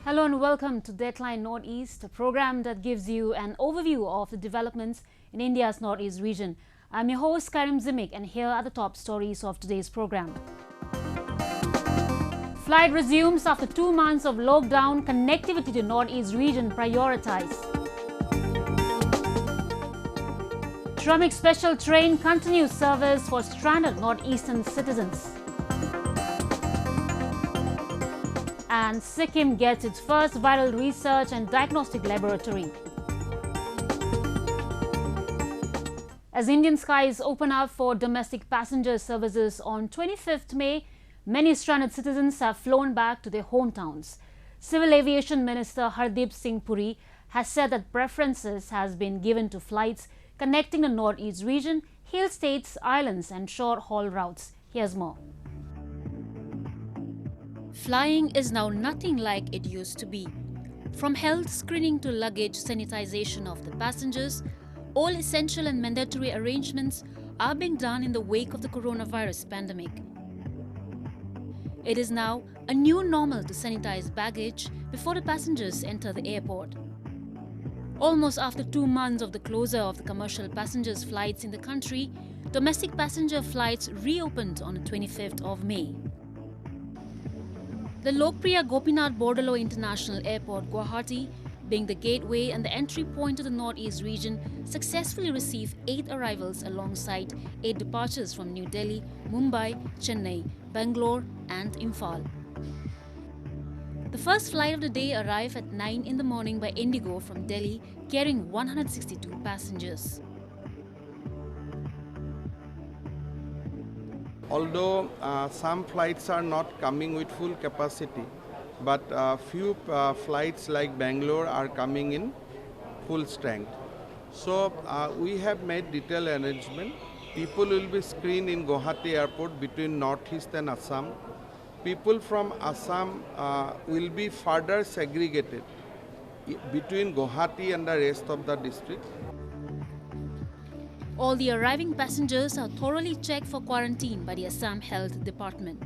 Hello and welcome to Dateline Northeast, a program that gives you an overview of the developments in India's Northeast region. I'm your host Karim Zimik, and here are the top stories of today's program. Flight resumes after 2 months of lockdown. Connectivity to Northeast region prioritized. Shramik special train continues service for stranded Northeastern citizens. And Sikkim gets its first viral research and diagnostic laboratory. As Indian skies open up for domestic passenger services on 25th May, many stranded citizens have flown back to their hometowns. Civil Aviation Minister Hardeep Singh Puri has said that preferences has been given to flights connecting the Northeast region, hill states, islands and short-haul routes. Here's more. Flying is now nothing like it used to be. From health screening to luggage sanitization of the passengers, all essential and mandatory arrangements are being done in the wake of the coronavirus pandemic. It is now a new normal to sanitize baggage before the passengers enter the airport. Almost after 2 months of the closure of the commercial passengers' flights in the country, domestic passenger flights reopened on the 25th of May. The Lokpriya Gopinath Bordalo International Airport, Guwahati, being the gateway and the entry point to the Northeast region, successfully received 8 arrivals alongside 8 departures from New Delhi, Mumbai, Chennai, Bangalore and Imphal. The first flight of the day arrived at 9 in the morning by Indigo from Delhi, carrying 162 passengers. Although some flights are not coming with full capacity, but few flights like Bangalore are coming in full strength. So we have made detailed arrangement. People will be screened in Guwahati Airport between Northeast and Assam. People from Assam will be further segregated between Guwahati and the rest of the district. All the arriving passengers are thoroughly checked for quarantine by the Assam Health Department.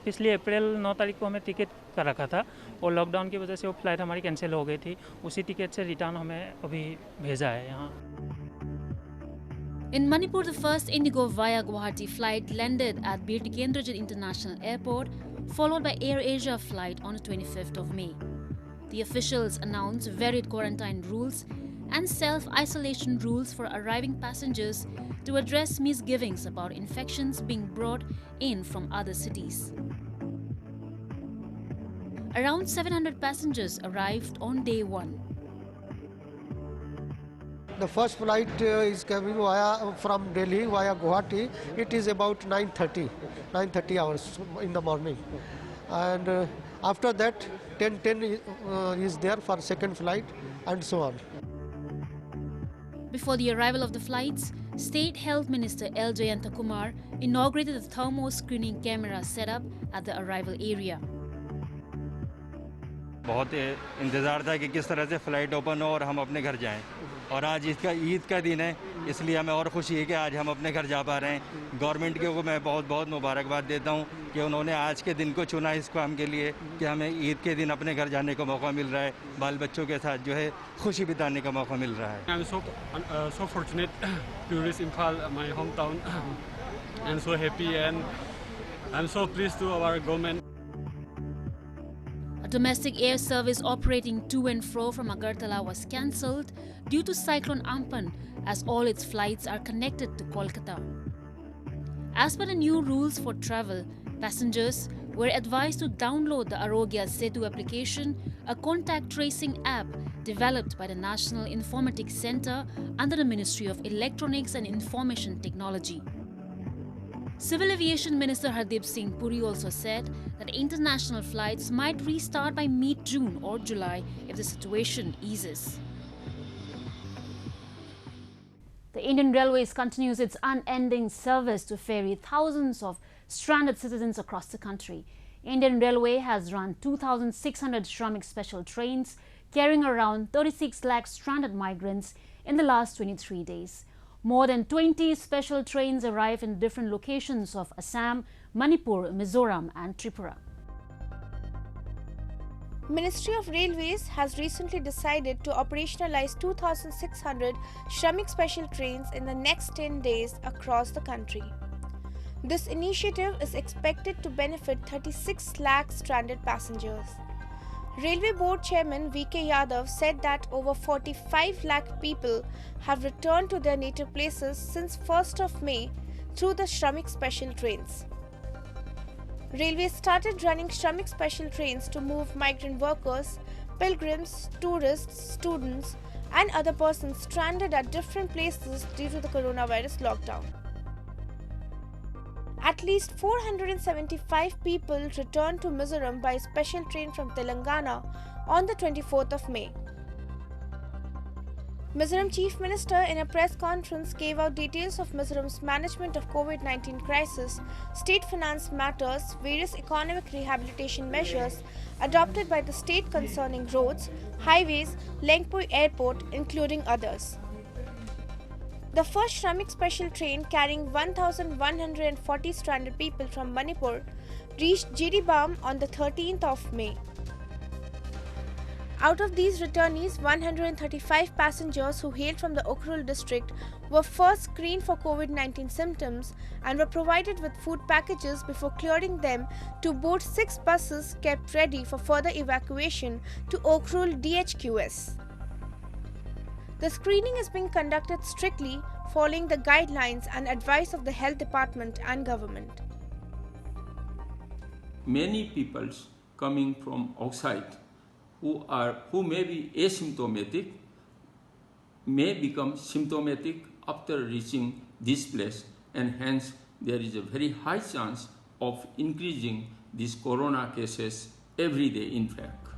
पिछले अप्रैल 9 तारीख को हमें ticket कर रखा था और lockdown की वजह से वो फ्लाइट हमारी कैंसिल हो गई थी. उसी टिकट से रिटर्न हमें अभी भेजा है यहाँ. In Manipur, the first Indigo via Guwahati flight landed at Bir Tikendrajit International Airport, followed by Air Asia flight on the 25th of May. The officials announced varied quarantine rules and self-isolation rules for arriving passengers to address misgivings about infections being brought in from other cities. Around 700 passengers arrived on day 1. The first flight is coming from Delhi via Guwahati. It is about 9:30 hours in the morning. And after that, 10:10 is there for second flight and so on. Before the arrival of the flights, State Health Minister L. Jayanta Kumar inaugurated the thermo screening camera setup at the arrival area. बहुत इंतज़ार था कि किस तरह से flight open हो और हम अपने घर जाएं. और आज इसका ईद का दिन है, इसलिए हमें और खुशी है कि आज हम अपने घर जा पा रहे हैं. गवर्नमेंट को मैं बहुत बहुत मुबारकबाद देता हूं कि उन्होंने आज के दिन को चुना इस काम के लिए कि हमें ईद के दिन अपने घर जाने का मौका मिल रहा है, बाल बच्चों के साथ जो है खुशी बिताने का मौका मिल रहा है. I'm so fortunate to reach Imphal, my hometown, and so happy, and I'm so pleased to our government. A domestic air service operating to and fro from Agartala was cancelled due to Cyclone Ampan, as all its flights are connected to Kolkata. As per the new rules for travel, passengers were advised to download the Arogya Setu application, a contact tracing app developed by the National Informatics Center under the Ministry of Electronics and Information Technology. Civil Aviation Minister Hardeep Singh Puri also said that international flights might restart by mid-June or July if the situation eases. The Indian Railways continues its unending service to ferry thousands of stranded citizens across the country. Indian Railway has run 2,600 Shramik special trains carrying around 36 lakh stranded migrants in the last 23 days. More than 20 special trains arrive in different locations of Assam, Manipur, Mizoram and Tripura. Ministry of Railways has recently decided to operationalize 2,600 Shramik special trains in the next 10 days across the country. This initiative is expected to benefit 36 lakh stranded passengers. Railway Board Chairman V.K. Yadav said that over 45 lakh people have returned to their native places since 1st of May through the Shramik special trains. Railways started running Shramik special trains to move migrant workers, pilgrims, tourists, students, and other persons stranded at different places due to the coronavirus lockdown. At least 475 people returned to Mizoram by special train from Telangana on the 24th of May. Mizoram Chief Minister in a press conference gave out details of Mizoram's management of COVID-19 crisis, state finance matters, various economic rehabilitation measures adopted by the state concerning roads, highways, Lengpui Airport, including others. The first Shramik special train carrying 1,140 stranded people from Manipur reached Jiribam on the 13th of May. Out of these returnees, 135 passengers who hailed from the Ukhrul district were first screened for COVID-19 symptoms and were provided with food packages before clearing them to board 6 buses kept ready for further evacuation to Ukhrul DHQS. The screening is being conducted strictly following the guidelines and advice of the health department and government. Many people coming from outside who may be asymptomatic may become symptomatic after reaching this place, and hence there is a very high chance of increasing these corona cases every day, in fact.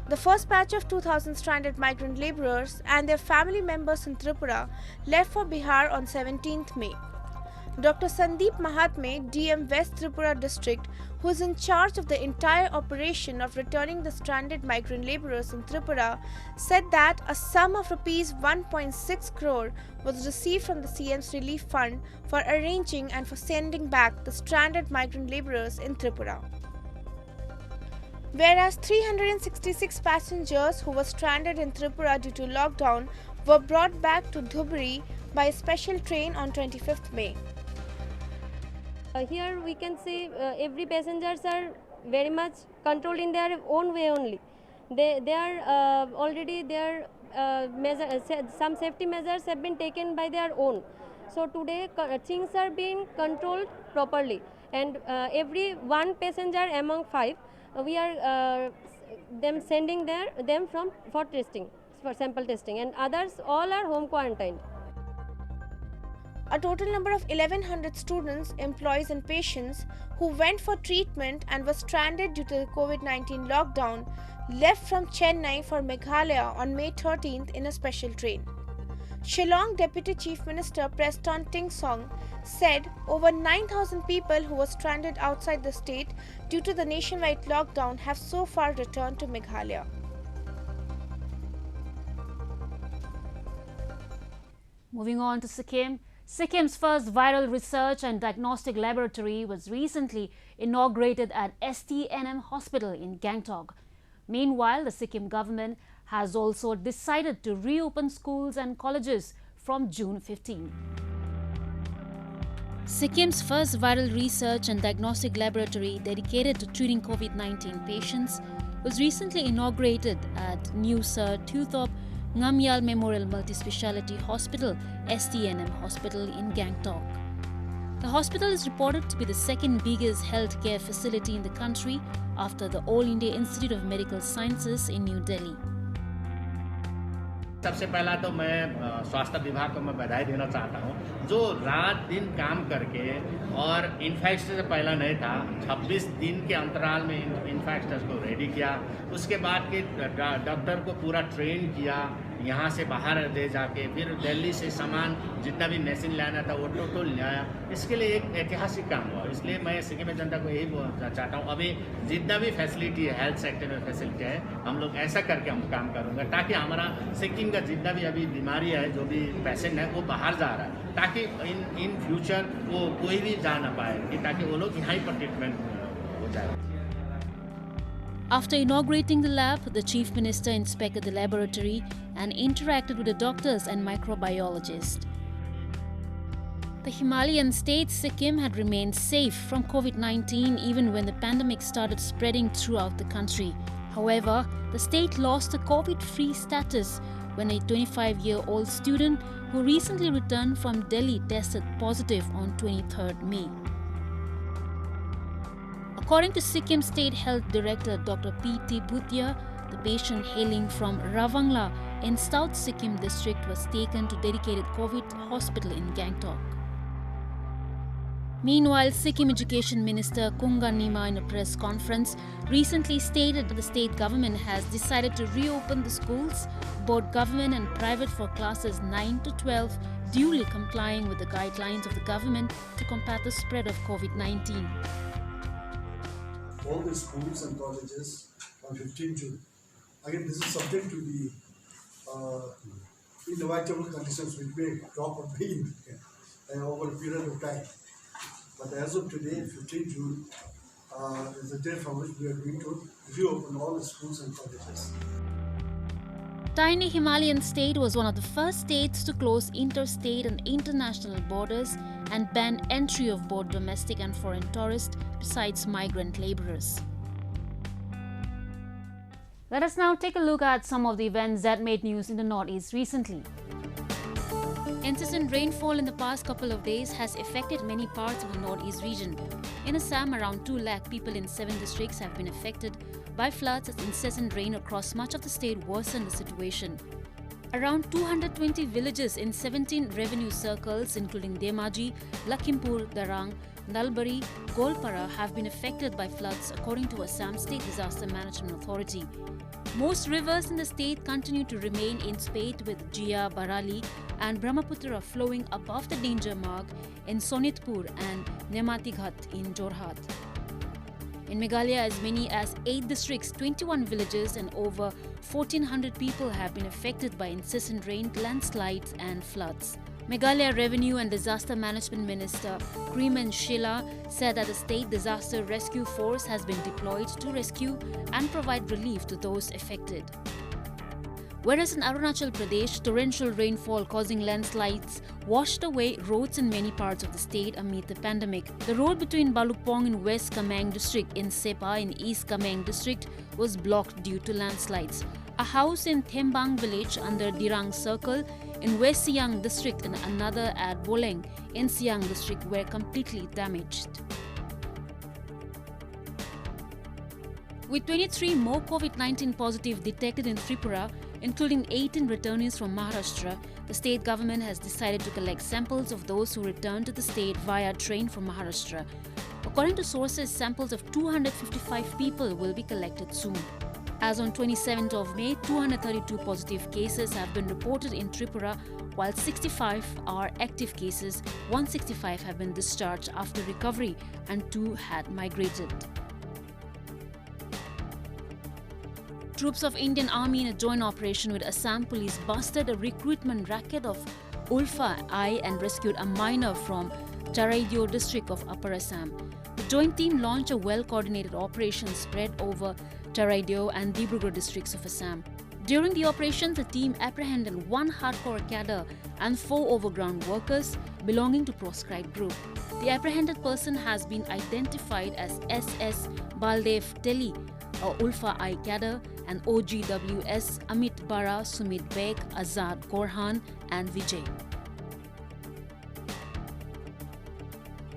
The first batch of 2,000 stranded migrant labourers and their family members in Tripura left for Bihar on 17th May. Dr. Sandeep Mahatme, DM West Tripura District, who is in charge of the entire operation of returning the stranded migrant labourers in Tripura, said that a sum of Rs 1.6 crore was received from the CM's relief fund for arranging and for sending back the stranded migrant labourers in Tripura. Whereas 366 passengers who were stranded in Tripura due to lockdown were brought back to Dhubri by a special train on 25th May. Here we can see every passengers are very much controlled in their own way only. They are already their some safety measures have been taken by their own. So today things are being controlled properly, and every one passenger among 5 we are them sending them for testing, for sample testing, and others all are home quarantined. A total number of 1,100 students, employees and patients who went for treatment and were stranded due to the COVID-19 lockdown left from Chennai for Meghalaya on May 13th in a special train. Shillong Deputy Chief Minister Preston Tingsong said over 9,000 people who were stranded outside the state due to the nationwide lockdown have so far returned to Meghalaya. Moving on to Sikkim. Sikkim's first viral research and diagnostic laboratory was recently inaugurated at STNM Hospital in Gangtok. Meanwhile, the Sikkim government has also decided to reopen schools and colleges from June 15. Sikkim's first viral research and diagnostic laboratory dedicated to treating COVID-19 patients was recently inaugurated at New Sir Thuthop Ngamyal Memorial Multispeciality Hospital, STNM Hospital in Gangtok. The hospital is reported to be the second biggest healthcare facility in the country after the All India Institute of Medical Sciences in New Delhi. सबसे पहला तो मैं स्वास्थ्य विभाग को मैं बधाई देना चाहता हूँ, जो रात दिन काम करके और इन्फेक्शन से पहला नहीं था, 26 दिन के अंतराल में इन्फेक्शन को रेडी किया, उसके बाद के डॉक्टर को पूरा ट्रेन किया, यहाँ से बाहर ले जाके फिर दिल्ली से सामान जितना भी मशीन लाना था वो टोटल लाया। इसके लिए एक ऐतिहासिक काम हुआ, इसलिए मैं सिक्किम जनता को यही बोलना चाहता हूँ, अभी जितना भी फैसिलिटी है हेल्थ सेक्टर में फैसिलिटी है, हम लोग ऐसा करके हम काम करूँगा ताकि हमारा सिक्किम का जितना भी अभी बीमारी है, जो भी पेशेंट है वो बाहर जा रहा है, ताकि इन फ्यूचर वो कोई भी जा ना पाए, कि ताकि वो लोग यहाँ पर ट्रीटमेंट हो जाए। After inaugurating the lab, the Chief Minister inspected the laboratory and interacted with the doctors and microbiologists. The Himalayan state Sikkim had remained safe from COVID-19 even when the pandemic started spreading throughout the country. However, the state lost the COVID-free status when a 25-year-old student who recently returned from Delhi tested positive on 23rd May. According to Sikkim State Health Director Dr. P.T. Bhutia, the patient hailing from Roving in South Sikkim district was taken to dedicated COVID hospital in Gangtok. Meanwhile, Sikkim Education Minister Kunga Nima in a press conference recently stated that the state government has decided to reopen the schools, both government and private, for classes 9 to 12, duly complying with the guidelines of the government to combat the spread of COVID-19. All the schools and colleges on 15 June. Again, this is subject to the inevitable conditions which may crop up over a period of time. But as of today, 15 June, is the day from which we are going to reopen all the schools and colleges. Tiny Himalayan state was one of the first states to close interstate and international borders and ban entry of both domestic and foreign tourists besides migrant laborers. Let us now take a look at some of the events that made news in the Northeast recently. Incessant rainfall in the past couple of days has affected many parts of the Northeast region. In Assam, around 2 lakh people in 7 districts have been affected by floods as incessant rain across much of the state worsened the situation. Around 220 villages in 17 revenue circles including Dhemaji, Lakhimpur, Darang, Nalbari, Golpara have been affected by floods according to Assam State Disaster Management Authority. Most rivers in the state continue to remain in spate with Jia, Barali and Brahmaputra flowing above the danger mark in Sonitpur and Nematighat in Jorhat. In Meghalaya, as many as 8 districts, 21 villages and over 1,400 people have been affected by incessant rain, landslides and floods. Meghalaya Revenue and Disaster Management Minister Kreeman Sheila said that the State Disaster Rescue Force has been deployed to rescue and provide relief to those affected. Whereas in Arunachal Pradesh, torrential rainfall causing landslides washed away roads in many parts of the state amid the pandemic. The road between Balukpong in West Kameng district and Sepa in East Kameng district was blocked due to landslides. A house in Thembang village under Dirang Circle in West Siang district and another at Boleng in Siang district were completely damaged. With 23 more COVID-19 positive detected in Tripura, including 18 returnees from Maharashtra, the state government has decided to collect samples of those who returned to the state via train from Maharashtra. According to sources, samples of 255 people will be collected soon. As on 27th of May, 232 positive cases have been reported in Tripura, while 65 are active cases, 165 have been discharged after recovery and 2 had migrated. Troops of Indian Army in a joint operation with Assam Police busted a recruitment racket of Ulfa-I and rescued a minor from Charaidio district of Upper Assam. The joint team launched a well-coordinated operation spread over Charaidio and Dibrugarh districts of Assam. During the operation, the team apprehended 1 hardcore cadre and 4 overground workers belonging to proscribed group. The apprehended person has been identified as SS Baldev Teli, a Ulfa-I cadre, and OGWS Amit Bara, Sumit Beg, Azad Gorhan and Vijay.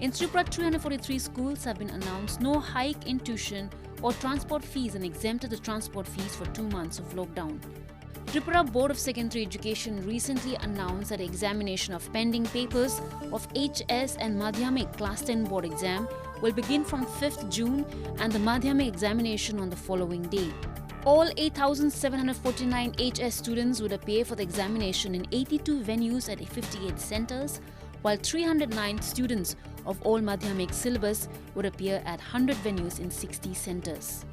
In Tripura, 343 schools have been announced no hike in tuition or transport fees and exempted the transport fees for 2 months of lockdown. Tripura Board of Secondary Education recently announced that the examination of pending papers of HS and Madhyamik Class 10 board exam will begin from 5th June and the Madhyamik examination on the following day. All 8,749 HS students would appear for the examination in 82 venues at 58 centers, while 309 students of all Madhyamik syllabus would appear at 100 venues in 60 centers.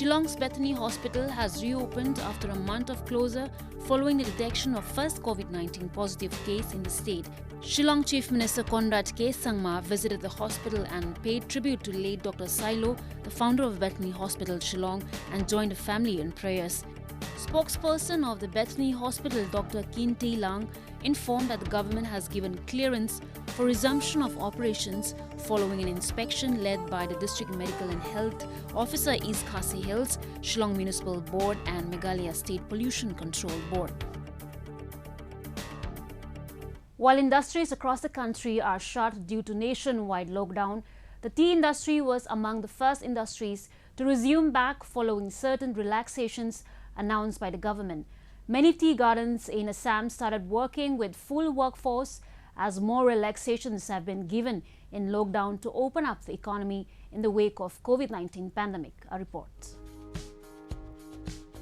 Shillong's Bethany Hospital has reopened after a month of closure following the detection of first COVID-19 positive case in the state. Shillong Chief Minister Conrad K. Sangma visited the hospital and paid tribute to late Dr. Silo, the founder of Bethany Hospital Shillong, and joined the family in prayers. Spokesperson of the Bethany Hospital, Dr. Kin Tae Lang, informed that the government has given clearance for resumption of operations following an inspection led by the District Medical and Health Officer East Khasi Hills, Shillong Municipal Board and Meghalaya State Pollution Control Board. While industries across the country are shut due to nationwide lockdown, the tea industry was among the first industries to resume back following certain relaxations announced by the government. Many tea gardens in Assam started working with full workforce as more relaxations have been given in lockdown to open up the economy in the wake of COVID-19 pandemic. A report.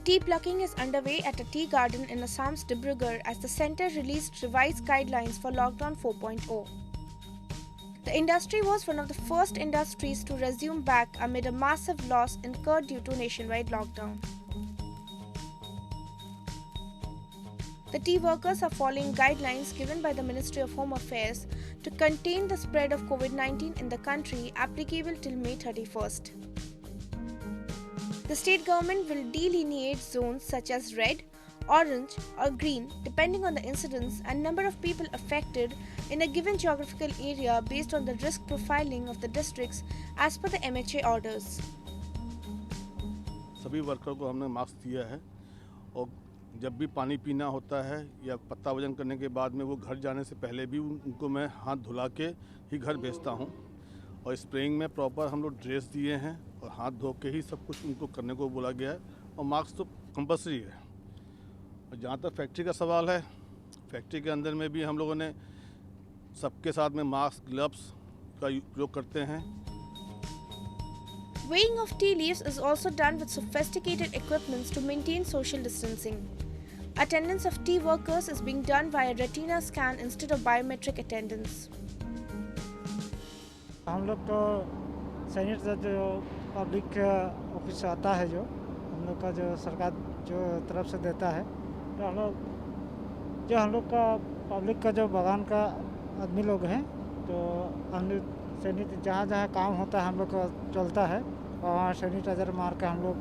Tea plucking is underway at a tea garden in Assam's Dibrugarh as the centre released revised guidelines for Lockdown 4.0. The industry was one of the first industries to resume back amid a massive loss incurred due to nationwide lockdown. The tea workers are following guidelines given by the Ministry of Home Affairs to contain the spread of COVID-19 in the country, applicable till May 31st. The state government will delineate zones such as red, orange or green depending on the incidence and number of people affected in a given geographical area based on the risk profiling of the districts as per the MHA orders. सभी worker को हमने mask दिया है और जब भी पानी पीना होता है या पत्ता वजन करने के बाद में वो घर जाने से पहले भी उनको मैं हाथ धुला के ही घर भेजता हूँ और स्प्रेइंग में प्रॉपर हम लोग ड्रेस दिए हैं और हाथ धो के ही सब कुछ उनको करने को बोला गया है और मास्क तो कंपलसरी है। और जहाँ तक फैक्ट्री का सवाल है, फैक्ट्री के अंदर में भी हम लोगों ने सबके साथ में मास्क ग्लव्स का उपयोग करते हैं। Weighing of tea leaves is also done with sophisticated equipments to maintain social distancing. Attendance of tea workers is being done via retina scan instead of biometric attendance. हम लोग तो सैनिटाइजर जो public office आता है जो हम लोग का जो सरकार जो तरफ से देता है तो हम लोग का पब्लिक का जो बागान का आदमी लोग हैं तो हम लोग सैनिटाइजर जहाँ काम होता है हम लोग का चलता है और वहाँ सैनिटाइजर मार के हम लोग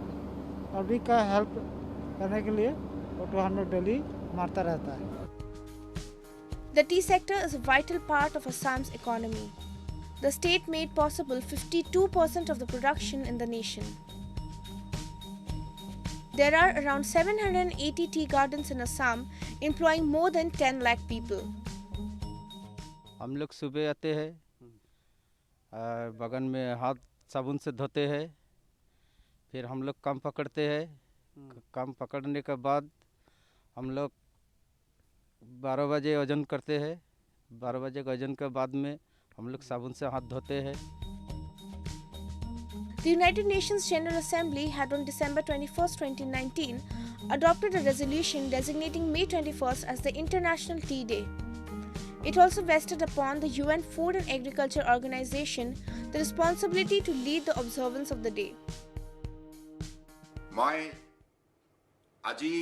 पब्लिक का हेल्प करने के लिए तो हम लोग डेली मारता रहता है। The tea sector is a vital part of Assam's economy. The state made possible 52% of the production in the nation. There are around 780 tea gardens in Assam, employing more than 10 lakh people. हम लोग सुबह आते हैं, बगन में हाथ साबुन से धोते हैं, फिर हम लोग काम पकड़ते हैं। काम पकड़ने के बाद हम लोग 12 बजे वजन करते हैं। 12 बजे का वजन के बाद में हम लोग साबुन से हाथ धोते हैं। The United Nations General Assembly had on December 21, 2019, adopted a resolution designating May 21st as the International Tea Day. It also vested upon the UN Food and Agriculture Organization the responsibility to lead the observance of the day. মই আজি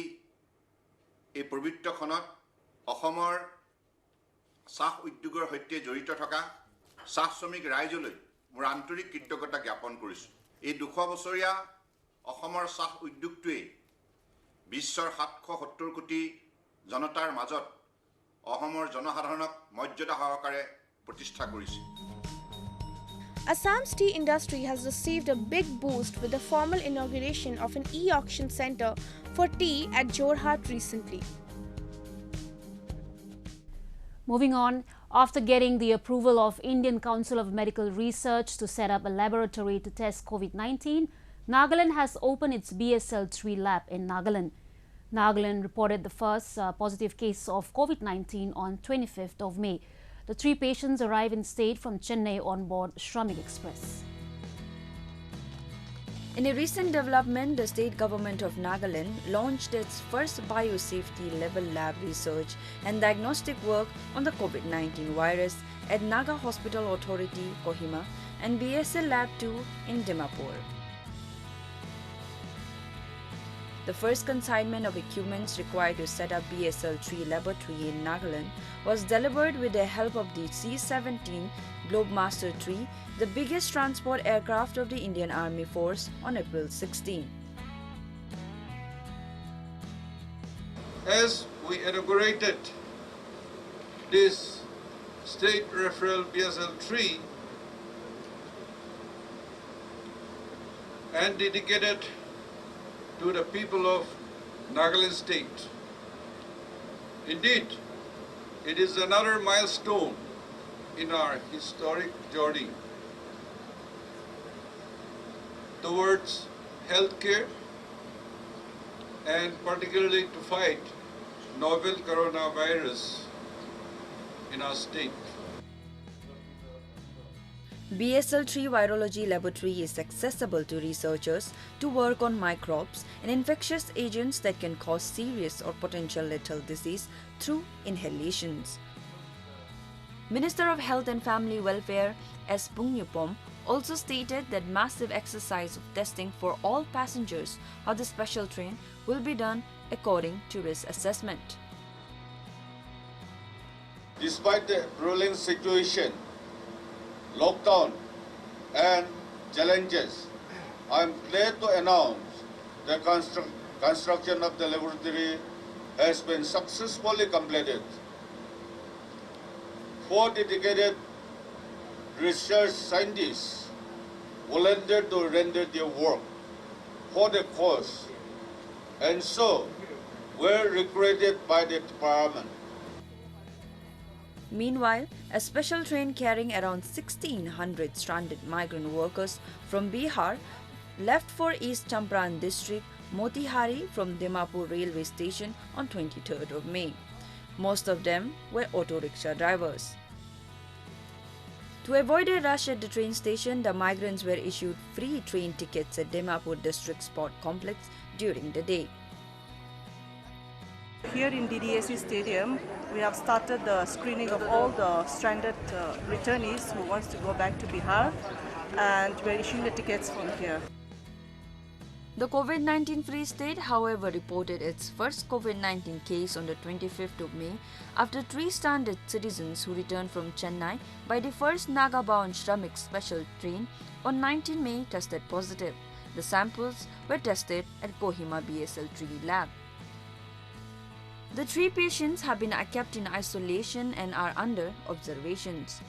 এই পবিত্ৰ খনত অসমৰ চাহ উদ্যোগৰ সৈতে জড়িত থকা চাহ শ্ৰমিক ৰাইজলৈ মোৰ আন্তৰিক কৃতজ্ঞতা জ্ঞাপন কৰিছোঁ। এই 200 বছৰীয়া অসমৰ চাহ উদ্যোগটোৱে বিশ্বৰ 770 কোটি জনতাৰ মাজত অসমৰ জনসাধাৰণক মৰ্যাদা সহকাৰে প্ৰতিষ্ঠা কৰিছে। Assam's tea industry has received a big boost with the formal inauguration of an e-auction center for tea at Jorhat recently. Moving on, after getting the approval of Indian Council of Medical Research to set up a laboratory to test COVID-19, Nagaland has opened its BSL-3 lab in Nagaland. Nagaland reported the first positive case of COVID-19 on 25th of May. The 3 patients arrived in state from Chennai on board Shramik Express. In a recent development, the state government of Nagaland launched its first biosafety level lab research and diagnostic work on the COVID-19 virus at Naga Hospital Authority, Kohima, and BSL Lab 2 in Dimapur. The first consignment of equipments required to set up BSL-3 laboratory in Nagaland was delivered with the help of the C-17 Globemaster III, the biggest transport aircraft of the Indian Army Force, on April 16. As we inaugurated this state referral BSL-3 and dedicated to the people of Nagaland state. Indeed, it is another milestone in our historic journey towards healthcare and particularly to fight novel coronavirus in our state. BSL-3 Virology Laboratory is accessible to researchers to work on microbes and infectious agents that can cause serious or potential lethal disease through inhalations. Minister of Health and Family Welfare S. Pungyupom also stated that massive exercise of testing for all passengers of the special train will be done according to risk assessment. Despite the prevailing situation, lockdown and challenges, I am glad to announce the construction of the laboratory has been successfully completed. 4 dedicated research scientists volunteered to render their work for the cause and so were recruited by the department. Meanwhile, a special train carrying around 1,600 stranded migrant workers from Bihar left for East Champaran district Motihari from Dimapur railway station on 23rd of May. Most of them were auto rickshaw drivers. To avoid a rush at the train station, the migrants were issued free train tickets at Dimapur District Sport Complex during the day. Here in DDSU Stadium, we have started the screening of all the stranded returnees who wants to go back to Bihar, and we're issuing the tickets from here. The COVID-19 Free State, however, reported its first COVID-19 case on the 25th of May after 3 stranded citizens who returned from Chennai by the first Naga-bound Shramik special train on 19 May tested positive. The samples were tested at Kohima BSL-3 lab. The 3 patients have been kept in isolation and are under observations.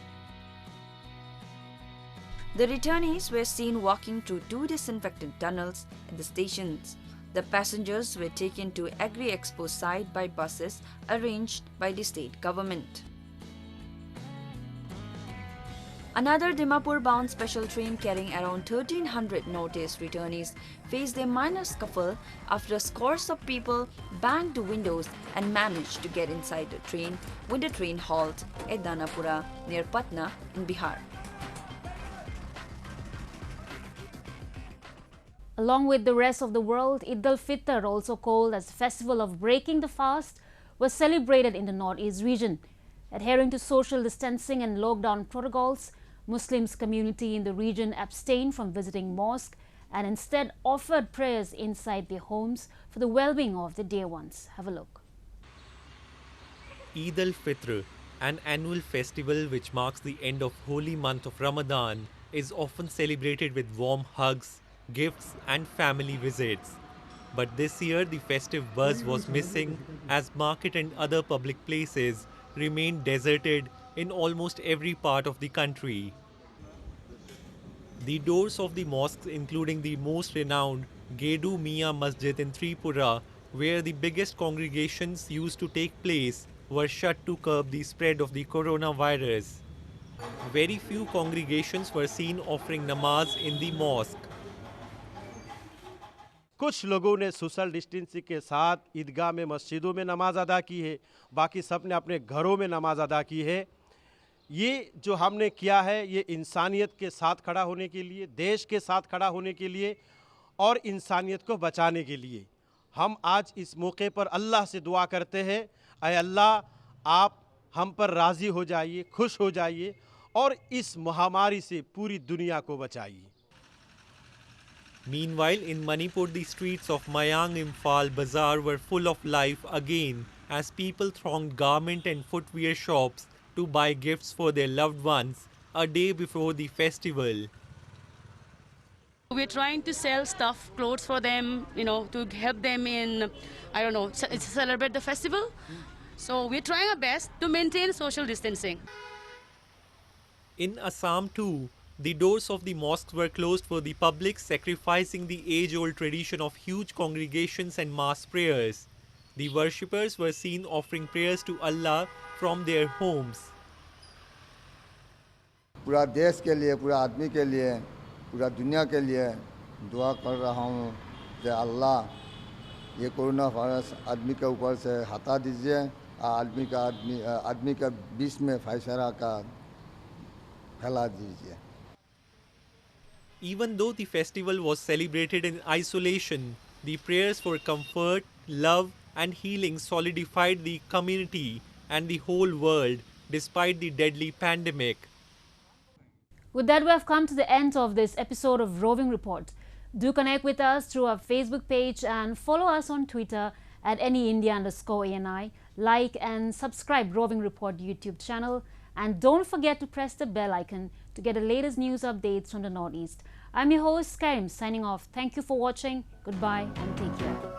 The returnees were seen walking through 2 disinfectant tunnels at the stations. The passengers were taken to Agri-Expo site by buses arranged by the state government. Another Dimapur-bound special train carrying around 1,300 Northeast returnees faced a minor scuffle after scores of people banged the windows and managed to get inside the train when the train halted at Danapura near Patna in Bihar. Along with the rest of the world, Eid al-Fitr, also called as Festival of Breaking the Fast, was celebrated in the Northeast region. Adhering to social distancing and lockdown protocols, Muslims community in the region abstained from visiting mosque and instead offered prayers inside their homes for the well-being of their dear ones. Have a look. Eid al-Fitr, an annual festival which marks the end of holy month of Ramadan, is often celebrated with warm hugs, gifts and family visits. But this year the festive buzz was missing as market and other public places remained deserted in almost every part of the country. The doors of the mosques, including the most renowned Gedu Miya Masjid in Tripura, where the biggest congregations used to take place, were shut to curb the spread of the coronavirus. Very few congregations were seen offering namaz in the mosque. कुछ लोगों ने social distancing के साथ ईदगाह में मस्जिदों में नमाज अदा की है, बाकी सब ने अपने घरों में नमाज अदा की है। ये जो हमने किया है ये इंसानियत के साथ खड़ा होने के लिए, देश के साथ खड़ा होने के लिए और इंसानियत को बचाने के लिए। हम आज इस मौके पर अल्लाह से दुआ करते हैं, ऐ अल्लाह आप हम पर राज़ी हो जाइए, खुश हो जाइए और इस महामारी से पूरी दुनिया को बचाइए। Meanwhile, in Manipur, the streets of Mayang Imphal Bazaar were full of life again as people thronged garment and footwear shops to buy gifts for their loved ones a day before the festival. We're trying to sell stuff, clothes for them, to help them in, celebrate the festival. So we're trying our best to maintain social distancing. In Assam too, the doors of the mosques were closed for the public, sacrificing the age-old tradition of huge congregations and mass prayers. The worshippers were seen offering prayers to Allah from their homes. पूरा देश के लिए, पूरा आदमी के लिए, पूरा दुनिया के लिए दुआ कर रहा हूँ कि अल्लाह ये कोरोना वायरस आदमी के ऊपर से हटा दीजिए, आदमी का बीच में भाईचारा का फैला दीजिए. Even though the festival was celebrated in isolation, the prayers for comfort, love and healing solidified the community and the whole world despite the deadly pandemic. With that, we have come to the end of this episode of Roving Report. Do connect with us through our Facebook page and follow us on Twitter at AnyIndia_ANI. Like and subscribe Roving Report YouTube channel. And don't forget to press the bell icon to get the latest news updates from the Northeast. I'm your host, Karim, signing off. Thank you for watching. Goodbye and take care.